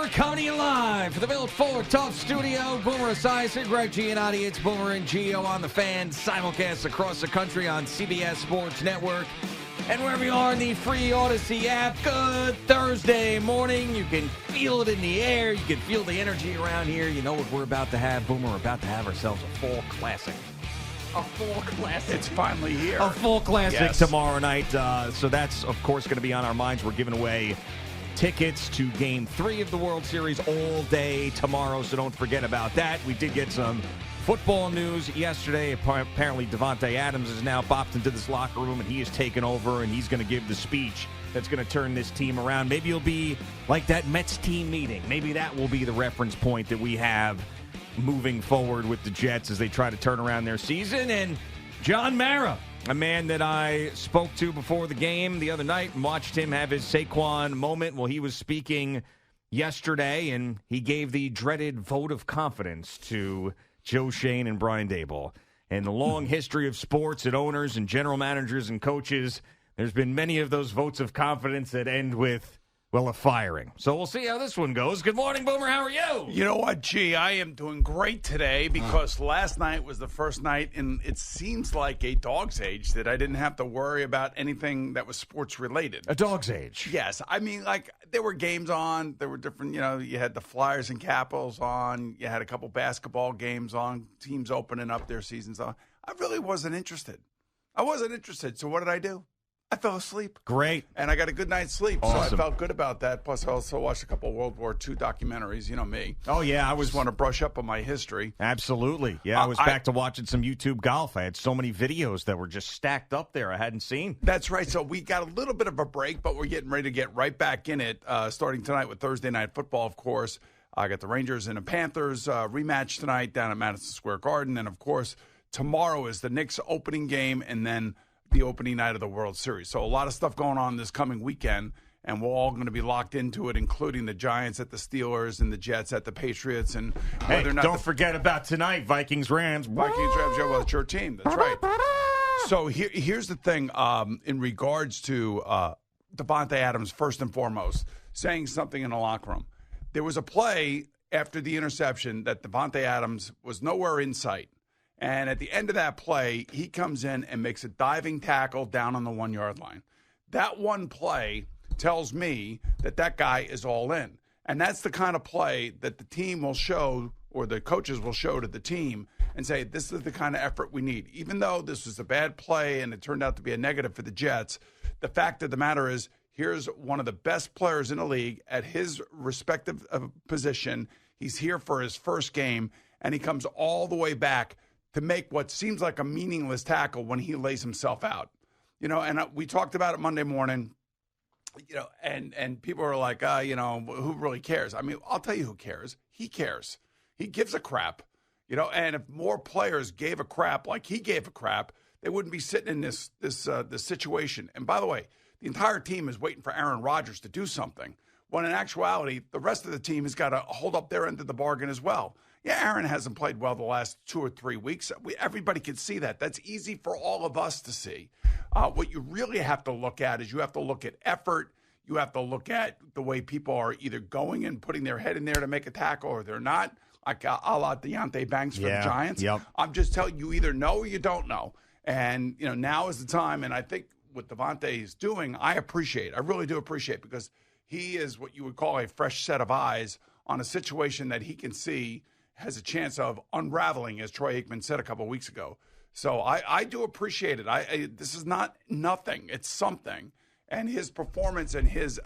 We're coming to you live for the Built Ford Tough Studio. Boomer Esiason, Greg Giannotti, it's Boomer and Gio on the Fan. Simulcast across the country on CBS Sports Network. And wherever you are in the free Odyssey app, good Thursday morning. You can feel it in the air. You can feel the energy around here. You know what we're about to have, Boomer? We're about to have ourselves a fall classic. A full classic. It's finally here. A full classic tomorrow night. So that's, of course, going to be on our minds. We're giving away tickets to Game 3 of the World Series all day tomorrow, so don't forget about that. We did get some football news yesterday. Apparently, Davante Adams is now popped into this locker room, and he has taken over, and he's going to give the speech that's going to turn this team around. Maybe it'll be like that Mets team meeting. Maybe that will be the reference point that we have moving forward with the Jets as they try to turn around their season. And John Mara, a man that I spoke to before the game the other night and watched him have his Saquon moment. Well, he was speaking yesterday, and he gave the dreaded vote of confidence to Joe Shane and Brian Daboll. And the long history of sports and owners and general managers and coaches, there's been many of those votes of confidence that end with, well, a firing. So we'll see how this one goes. Good morning, Boomer. How are you? You know what, G? I am doing great today because last night was the first night in it seems like a dog's age that I didn't have to worry about anything that was sports related. A dog's age. Yes. I mean, like, there were games on. There were different, you had the Flyers and Capitals on. You had a couple basketball games on, teams opening up their seasons on. I really wasn't interested. So what did I do? I fell asleep. Great. And I got a good night's sleep, Awesome. so I felt good about that. Plus, I also watched a couple of World War II documentaries. You know me. Oh, yeah. I just want to brush up on my history. Absolutely. Yeah, I was back to watching some YouTube golf. I had so many videos that were just stacked up there I hadn't seen. That's right. So we got a little bit of a break, but we're getting ready to get right back in it, starting tonight with Thursday Night Football, of course. I got the Rangers and the Panthers rematch tonight down at Madison Square Garden. And, of course, tomorrow is the Knicks opening game, and then the opening night of the World Series. So a lot of stuff going on this coming weekend, and we're all going to be locked into it, including the Giants at the Steelers and the Jets at the Patriots. And whether or not don't forget about tonight, Vikings-Rams. Vikings-Rams, well, it's your team. That's right. So here's the thing in regards to Davante Adams, first and foremost, saying something in the locker room. There was a play after the interception that Davante Adams was nowhere in sight. And at the end of that play, he comes in and makes a diving tackle down on the 1 yard line. That one play tells me that that guy is all in. And that's the kind of play that the team will show, or the coaches will show to the team and say, this is the kind of effort we need. Even though this was a bad play and it turned out to be a negative for the Jets, the fact of the matter is, here's one of the best players in the league at his respective position. He's here for his first game, and he comes all the way back to make what seems like a meaningless tackle when he lays himself out. And we talked about it Monday morning, and people are like, who really cares? I mean, I'll tell you who cares. He cares. He gives a crap, and if more players gave a crap like he gave a crap, they wouldn't be sitting in this situation. And by the way, the entire team is waiting for Aaron Rodgers to do something, when in actuality, the rest of the team has got to hold up their end of the bargain as well. Yeah, Aaron hasn't played well the last 2 or 3 weeks. Everybody can see that. That's easy for all of us to see. What you really have to look at is you have to look at effort. You have to look at the way people are either going and putting their head in there to make a tackle, or they're not, like a la Deontay Banks for the Giants. Yep. I'm just telling you, either know or you don't know. And, now is the time. And I think what Davante is doing, I appreciate. I really do appreciate, because he is what you would call a fresh set of eyes on a situation that he can see has a chance of unraveling, as Troy Aikman said a couple of weeks ago. So I do appreciate it. This is not nothing. It's something. And his performance and his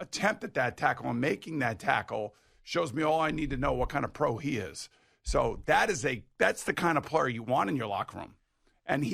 attempt at that tackle and making that tackle shows me all I need to know what kind of pro he is. So that's the kind of player you want in your locker room. And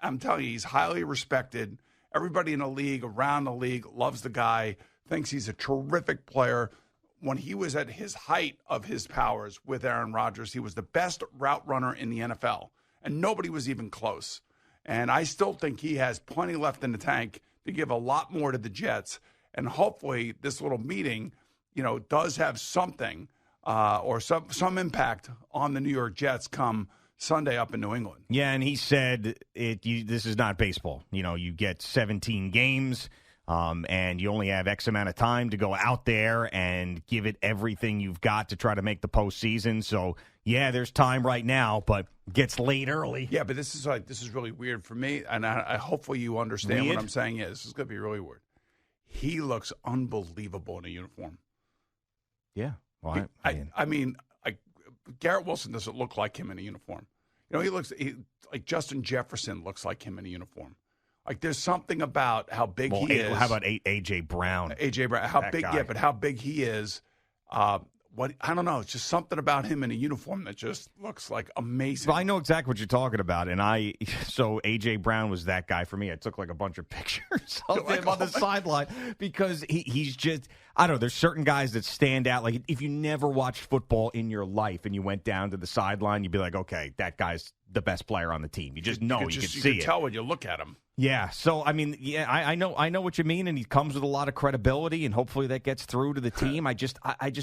I'm telling you, he's highly respected. Everybody in the league, around the league, loves the guy, thinks he's a terrific player. When he was at his height of his powers with Aaron Rodgers, he was the best route runner in the NFL, and nobody was even close. And I still think he has plenty left in the tank to give a lot more to the Jets. And hopefully this little meeting, does have something or some impact on the New York Jets come Sunday up in New England. Yeah, and he said this is not baseball. You get 17 games. and you only have X amount of time to go out there and give it everything you've got to try to make the postseason. So, yeah, there's time right now, but gets late early. Yeah, but this is really weird for me, and I hopefully you understand what I'm saying. Yeah, this is going to be really weird. He looks unbelievable in a uniform. Yeah. Well, I mean, Garrett Wilson doesn't look like him in a uniform. You know, he like Justin Jefferson looks like him in a uniform. Like there's something about how big he is. How about A.J. Brown? A.J. Brown, how big? Guy. Yeah, but how big he is. What I don't know. It's just something about him in a uniform that just looks like amazing. Well, I know exactly what you're talking about, and so A.J. Brown was that guy for me. I took like a bunch of pictures of him on the sideline because he's just, I don't know, there's certain guys that stand out. Like if you never watched football in your life and you went down to the sideline, you'd be like, okay, that guy's the best player on the team. You just know, you can see it. You can tell when you look at him. Yeah, so I mean, yeah, I know what you mean, and he comes with a lot of credibility, and hopefully that gets through to the team. I just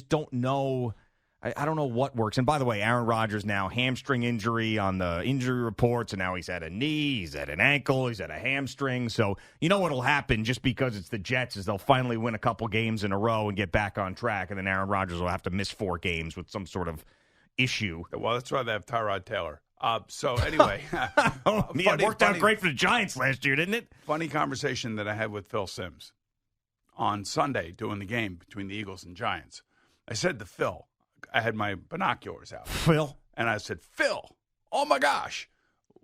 don't know. I don't know what works. And by the way, Aaron Rodgers now hamstring injury on the injury reports, and now he's had a knee, he's had an ankle, he's had a hamstring. So you know what'll happen just because it's the Jets is they'll finally win a couple games in a row and get back on track, and then Aaron Rodgers will have to miss 4 games with some sort of issue. Well, that's why they have Tyrod Taylor. So anyway, it worked out great for the Giants last year, didn't it? Funny conversation that I had with Phil Simms on Sunday doing the game between the Eagles and Giants. I said to Phil, I had my binoculars out. Phil? And I said, Phil, oh my gosh,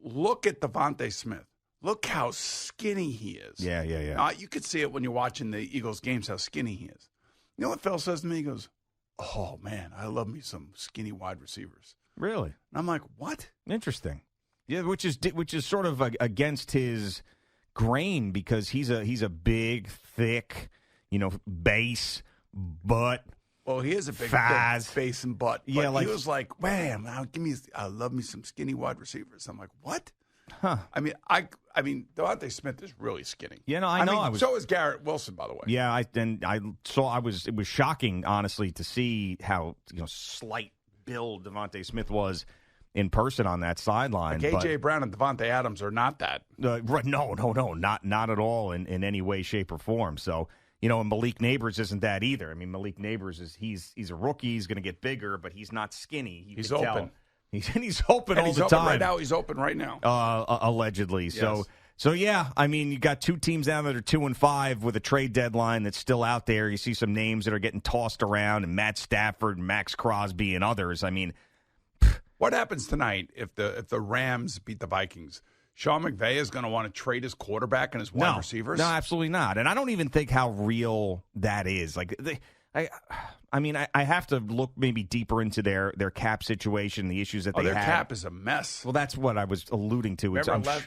look at Davante Smith. Look how skinny he is. Yeah. You could see it when you're watching the Eagles games, how skinny he is. You know what Phil says to me? He goes, oh, man, I love me some skinny wide receivers. Really? And I'm like, what? Interesting. Yeah, which is sort of against his grain because he's a big, thick, base, butt. Well, he is a big face and butt. But yeah, he was like, "Man, I love me some skinny wide receivers." I'm like, "What?" Huh? I mean, Davante Smith is really skinny. Yeah, no, I know. So is Garrett Wilson, by the way. Yeah, it was shocking, honestly, to see how slight build Davante Smith was in person on that sideline. Like A.J. Brown and Davante Adams are not that. Right? No, not at all in any way, shape, or form. So. And Malik Neighbors isn't that either. I mean, Malik Neighbors he's a rookie. He's going to get bigger, but he's not skinny. He's open. He's open all the time. Right now, he's open right now. Allegedly. Yes. So yeah. I mean, you got 2 teams down that are 2-5 with a trade deadline that's still out there. You see some names that are getting tossed around, and Matt Stafford, Max Crosby, and others. I mean, what happens tonight if the Rams beat the Vikings? Sean McVay is going to want to trade his quarterback and his wide receivers? No, absolutely not. And I don't even think how real that is. Like, I have to look maybe deeper into their cap situation, the issues that they have. Their cap is a mess. Well, that's what I was alluding to.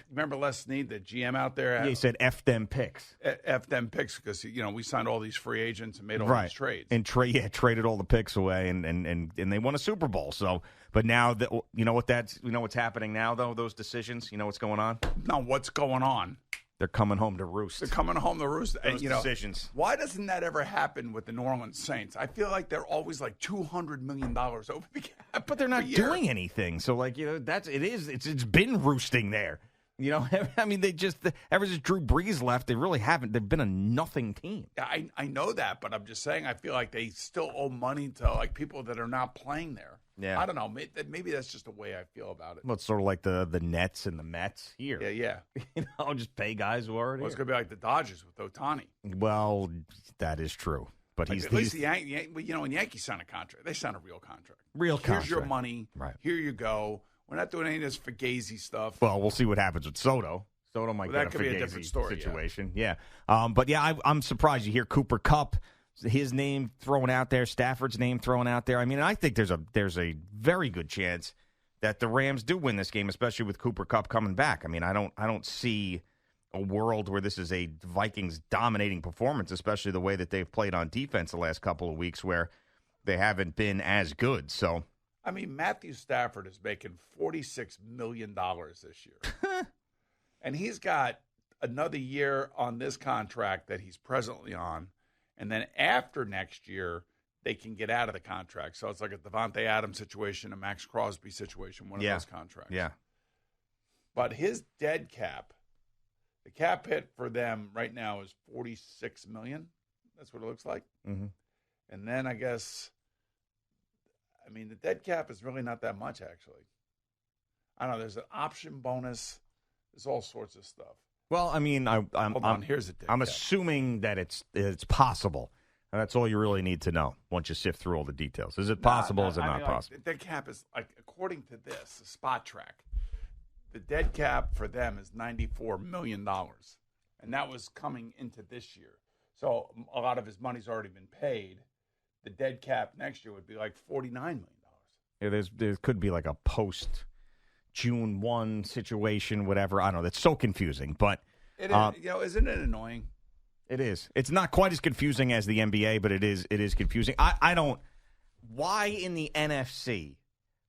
Remember Les Snead, the GM out there? Yeah, he said F them picks. F them picks because, we signed all these free agents and made all these trades. And traded all the picks away and they won a Super Bowl. So, but now, what's happening now, though, those decisions? You know what's going on? No, what's going on? They're coming home to roost. Those decisions. Why doesn't that ever happen with the New Orleans Saints? I feel like they're always like $200 million over the cap. But they're not doing anything. So, it's been roosting there. I mean, ever since Drew Brees left, they really haven't. They've been a nothing team. I know that, but I'm just saying I feel like they still owe money to people that are not playing there. Yeah. I don't know. Maybe that's just the way I feel about it. Well, it's sort of like the Nets and the Mets here. Yeah. Just pay guys who are. It's going to be like the Dodgers with Ohtani. Well, that is true. But at least the when Yankees sign a contract, they sign a real contract. Here's your money. Right. Here you go. We're not doing any of this Fugazi stuff. Well, we'll see what happens with Soto. Soto might get that could be a different story situation. Yeah. But yeah, I'm surprised you hear Cooper Kupp. His name thrown out there, Stafford's name thrown out there. I mean, I think there's a very good chance that the Rams do win this game, especially with Cooper Kupp coming back. I mean, I don't see a world where this is a Vikings dominating performance, especially the way that they've played on defense the last couple of weeks, where they haven't been as good. So, I mean, Matthew Stafford is making $46 million this year, and he's got another year on this contract that he's presently on. And then after next year, they can get out of the contract. So it's like a Davante Adams situation, a Max Crosby situation, one of those contracts. Yeah. But his dead cap The cap hit for them right now is $46 million. That's what it looks like. Mm-hmm. And then I guess, the dead cap is really not that much, actually. I don't know. There's an option bonus. There's all sorts of stuff. Well, Here's the dead I'm cap. assuming that it's possible. And that's all you really need to know once you sift through all the details. Is it possible? Is it not possible? The dead cap is, according to this, the spot track, the dead cap for them is $94 million. And that was coming into this year. So a lot of his money's already been paid. The dead cap next year would be like $49 million. Yeah, there could be like a post-June 1 situation, whatever. I don't know. That's so confusing. But it is, isn't it annoying? It is. It's not quite as confusing as the NBA, but it is confusing. I don't – why in the NFC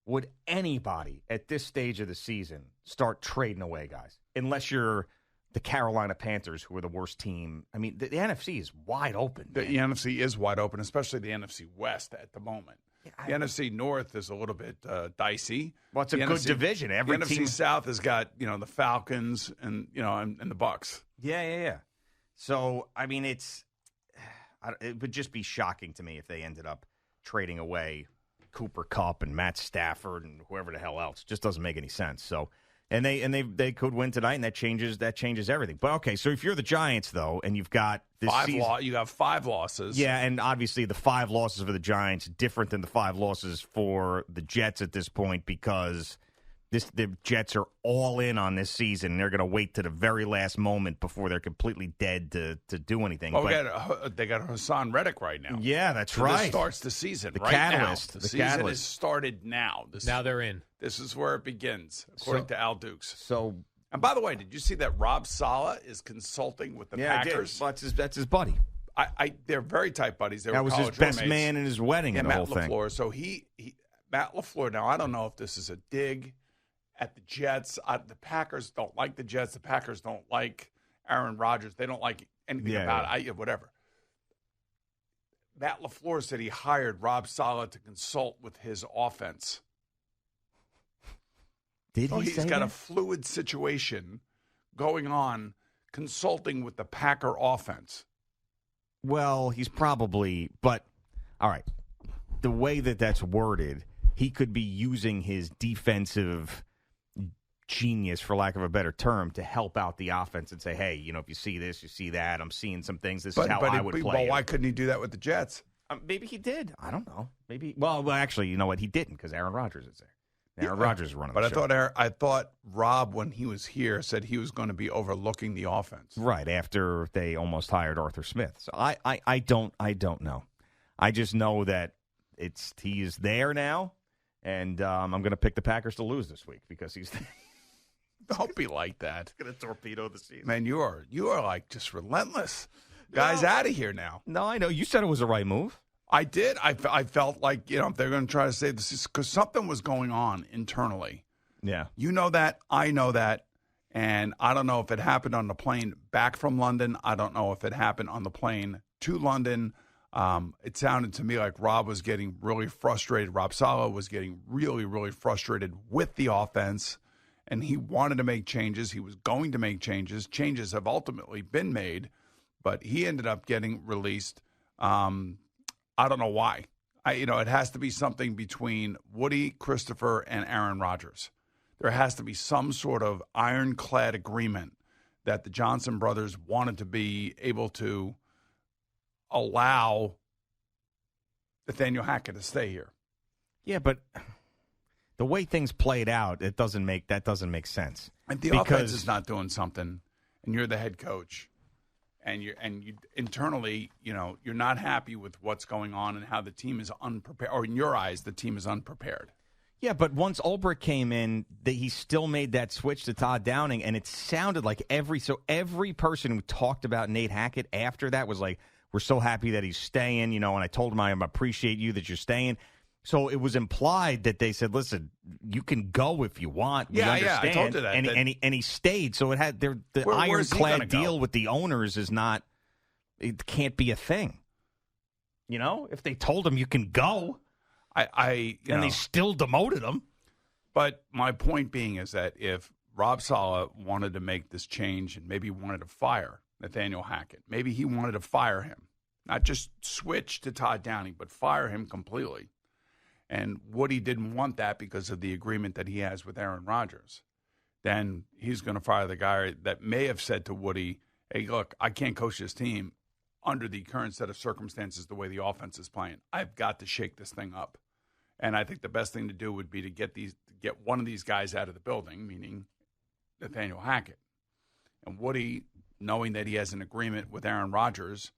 would anybody at this stage of the season start trading away guys? Unless you're the Carolina Panthers, who are the worst team. I mean, the NFC is wide open. The NFC is wide open, especially the NFC West at the moment. The NFC North is a little bit dicey. Well, it's a good division. Every the team... NFC South has got, the Falcons and the Bucks. Yeah. So, it would just be shocking to me if they ended up trading away Cooper Kupp and Matt Stafford and whoever the hell else. It just doesn't make any sense. So, and they could win tonight, and that changes everything. But okay, so if you're the Giants though, and you've got this you have 5 losses. Yeah, and obviously the 5 losses for the Giants different than the 5 losses for the Jets at this point because the Jets are all in on this season. They're going to wait to the very last moment before they're completely dead to do anything. Oh, they got Hassan Reddick right now. Yeah, that's right. This starts the season the right catalyst. now. The season catalyst has started now. Now they're in. This is where it begins, according to Al Dukes. So, and by the way, did you see that Rob Saleh is consulting with the Packers? I did. That's his buddy. They're very tight buddies. That was his best man in his wedding. Yeah, and the whole Matt LaFleur. thing. So Matt LaFleur. Now I don't know if this is a dig at the Jets. The Packers don't like the Jets. The Packers don't like Aaron Rodgers. They don't like anything about it. Whatever. Matt LaFleur said he hired Rob Saleh to consult with his offense. Did he he's say got that? a fluid situation going on, consulting with the Packer offense. Well, he's probably, but all right. The way that's worded, he could be using his defensive genius, for lack of a better term, to help out the offense and say, hey, if you see this, you see that, I'm seeing some things, this is how I would play. Well, why couldn't he do that with the Jets? Maybe he did. I don't know. Maybe. Well, actually, you know what? He didn't because Aaron Rodgers is there. Aaron Rodgers is running the show. But I thought Rob, when he was here, said he was going to be overlooking the offense. Right, after they almost hired Arthur Smith. So I don't know. I just know that he is there now, and I'm going to pick the Packers to lose this week because he's Don't be like that. Going to torpedo the season. Man, you are like just relentless. Guys, out of here now. No, I know. You said it was the right move. I did. I felt like, if they're going to try to save this, because something was going on internally. Yeah. You know that. I know that. And I don't know if it happened on the plane back from London. I don't know if it happened on the plane to London. It sounded to me like Rob was getting really frustrated. Rob Saleh was getting really, really frustrated with the offense. And he wanted to make changes. He was going to make changes. Changes have ultimately been made. But he ended up getting released. I don't know why. It has to be something between Woody, Christopher, and Aaron Rodgers. There has to be some sort of ironclad agreement that the Johnson brothers wanted to be able to allow Nathaniel Hackett to stay here. Yeah, but the way things played out, that doesn't make sense. If the offense is not doing something, and you're the head coach, and you internally, you're not happy with what's going on and how the team is unprepared, or in your eyes, the team is unprepared. Yeah, but once Ulbrich came in, he still made that switch to Todd Downing, and it sounded like every person who talked about Nate Hackett after that was like, we're so happy that he's staying, and I told him I appreciate you that you're staying. So it was implied that they said, listen, you can go if you want. We understand. I told you that. And he stayed. So it had the ironclad deal with the owners is not, it can't be a thing. If they told him you can go, and they still demoted him. But my point being is that if Rob Saleh wanted to make this change and maybe wanted to fire Nathaniel Hackett. Maybe he wanted to fire him, not just switch to Todd Downing, but fire him completely. And Woody didn't want that because of the agreement that he has with Aaron Rodgers. Then he's going to fire the guy that may have said to Woody, hey, look, I can't coach this team under the current set of circumstances the way the offense is playing. I've got to shake this thing up. And I think the best thing to do would be to get one of these guys out of the building, meaning Nathaniel Hackett. And Woody, knowing that he has an agreement with Aaron Rodgers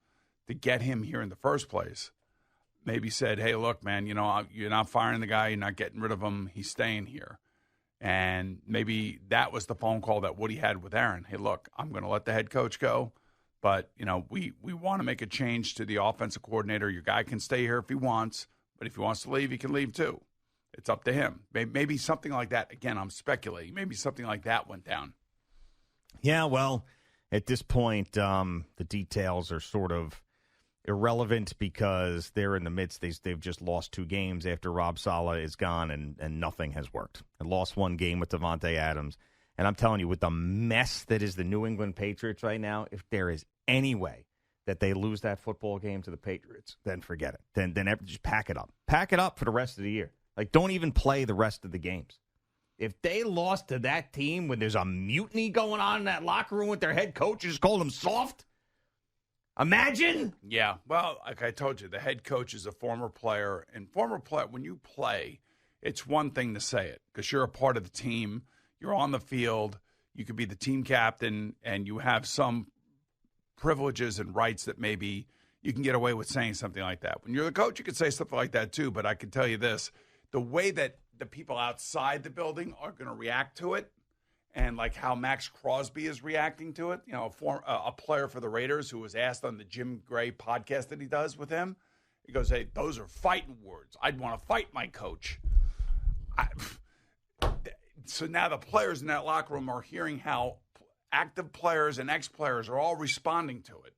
to get him here in the first place, maybe said, hey, look, man, you're not firing the guy. You're not getting rid of him. He's staying here. And maybe that was the phone call that Woody had with Aaron. Hey, look, I'm going to let the head coach go. But, we want to make a change to the offensive coordinator. Your guy can stay here if he wants. But if he wants to leave, he can leave too. It's up to him. Maybe something like that. Again, I'm speculating. Maybe something like that went down. Yeah, well, at this point, the details are sort of irrelevant because they're in the midst. They've just lost 2 games after Rob Saleh is gone, and nothing has worked. They lost 1 game with Davante Adams. And I'm telling you, with the mess that is the New England Patriots right now, if there is any way that they lose that football game to the Patriots, then forget it. Then just pack it up. Pack it up for the rest of the year. Like, don't even play the rest of the games. If they lost to that team when there's a mutiny going on in that locker room with their head coach, just call them soft, imagine. Yeah, well, like I told you, the head coach is a former player. And when you play, it's one thing to say it because you're a part of the team. You're on the field. You could be the team captain, and you have some privileges and rights that maybe you can get away with saying something like that. When you're the coach, you could say something like that too, but I can tell you this, the way that the people outside the building are going to react to it and like how Max Crosby is reacting to it, a player for the Raiders who was asked on the Jim Gray podcast that he does with him, he goes, hey, those are fighting words. I'd want to fight my coach. So now the players in that locker room are hearing how active players and ex-players are all responding to it.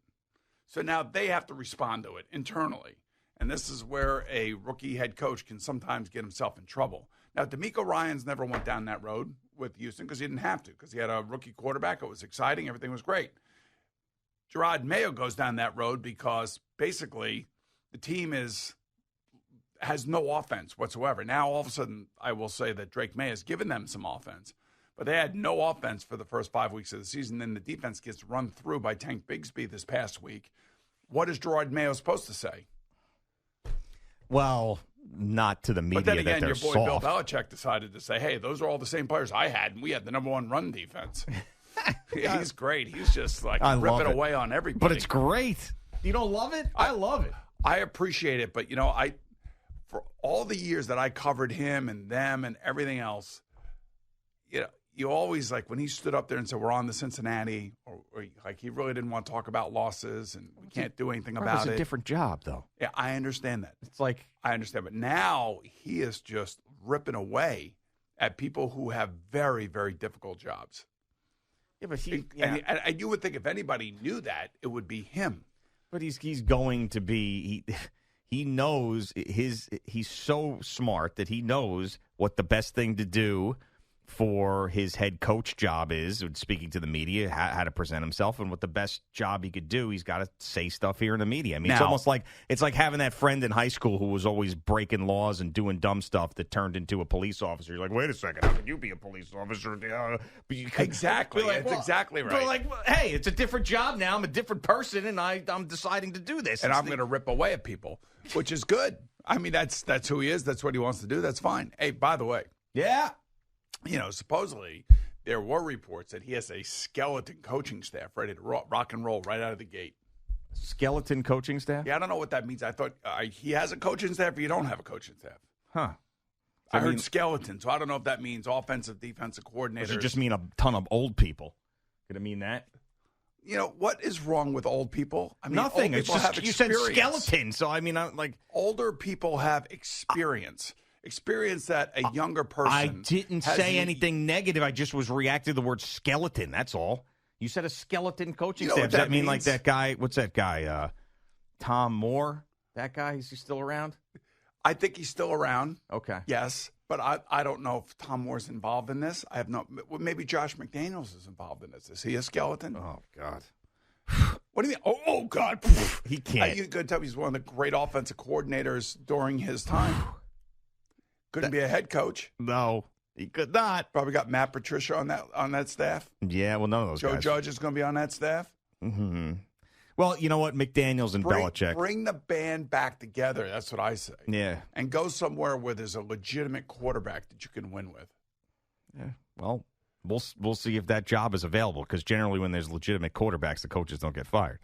So now they have to respond to it internally. And this is where a rookie head coach can sometimes get himself in trouble. Now, DeMeco Ryans never went down that road with Houston because he didn't have to, because he had a rookie quarterback. It was exciting. Everything was great. Gerard Mayo goes down that road because basically the team has no offense whatsoever. Now, all of a sudden, I will say that Drake May has given them some offense. But they had no offense for the first 5 weeks of the season. Then the defense gets run through by Tank Bigsby this past week. What is Gerard Mayo supposed to say? Well, not to the media. But then again, that they're your boy soft. Bill Belichick decided to say, hey, those are all the same players I had, and we had the number 1 run defense. Yeah, he's great. He's just like ripping away on everybody. But it's great. You don't love it? I love it. I appreciate it. But, for all the years that I covered him and them and everything else, you always, like, when he stood up there and said, we're on to Cincinnati, or like he really didn't want to talk about losses and we can't do anything about it. It's a different job, though. Yeah, I understand that. It's like, I understand. But now he is just ripping away at people who have very, very difficult jobs. Yeah, but and you would think if anybody knew that, it would be him. But he's going to be, he knows he's so smart that he knows what the best thing to do for his head coach job is, speaking to the media, how to present himself, and what the best job he could do. He's got to say stuff here in the media. I mean, it's almost like having that friend in high school who was always breaking laws and doing dumb stuff that turned into a police officer. You're like, wait a second, how can you be a police officer? But you exactly, it's exactly right. But like, hey, it's a different job now. I'm a different person, and I'm deciding to do this. And I'm going to rip away at people, which is good. I mean, that's who he is. That's what he wants to do. That's fine. Hey, by the way, yeah. Supposedly there were reports that he has a skeleton coaching staff ready to rock and roll right out of the gate. Skeleton coaching staff? Yeah, I don't know what that means. I thought he has a coaching staff, or you don't have a coaching staff. Huh. I heard skeleton, so I don't know if that means offensive, defensive coordinators. Does it just mean a ton of old people? Could it mean that? What is wrong with old people? I mean, nothing. Old people have you said skeleton, so I mean, older people have experience. Experience that a younger person. I didn't say anything negative. I just was reacting to the word skeleton. That's all. You said a skeleton coaching staff. Does that mean like that guy? What's that guy? Tom Moore? That guy? Is he still around? I think he's still around. Okay. Yes, but I don't know if Tom Moore's involved in this. I have no. Well, maybe Josh McDaniels is involved in this. Is he a skeleton? Oh, God. What do you mean? Oh God. He can't. You could tell me he's one of the great offensive coordinators during his time. Couldn't be a head coach. No, he could not. Probably got Matt Patricia on that staff. Yeah, well, none of those Joe guys. Judge is going to be on that staff. Mm-hmm. Well, you know what? McDaniels and Belichick. Bring the band back together. That's what I say. Yeah. And go somewhere where there's a legitimate quarterback that you can win with. Yeah. Well, we'll see if that job is available, because generally when there's legitimate quarterbacks, the coaches don't get fired.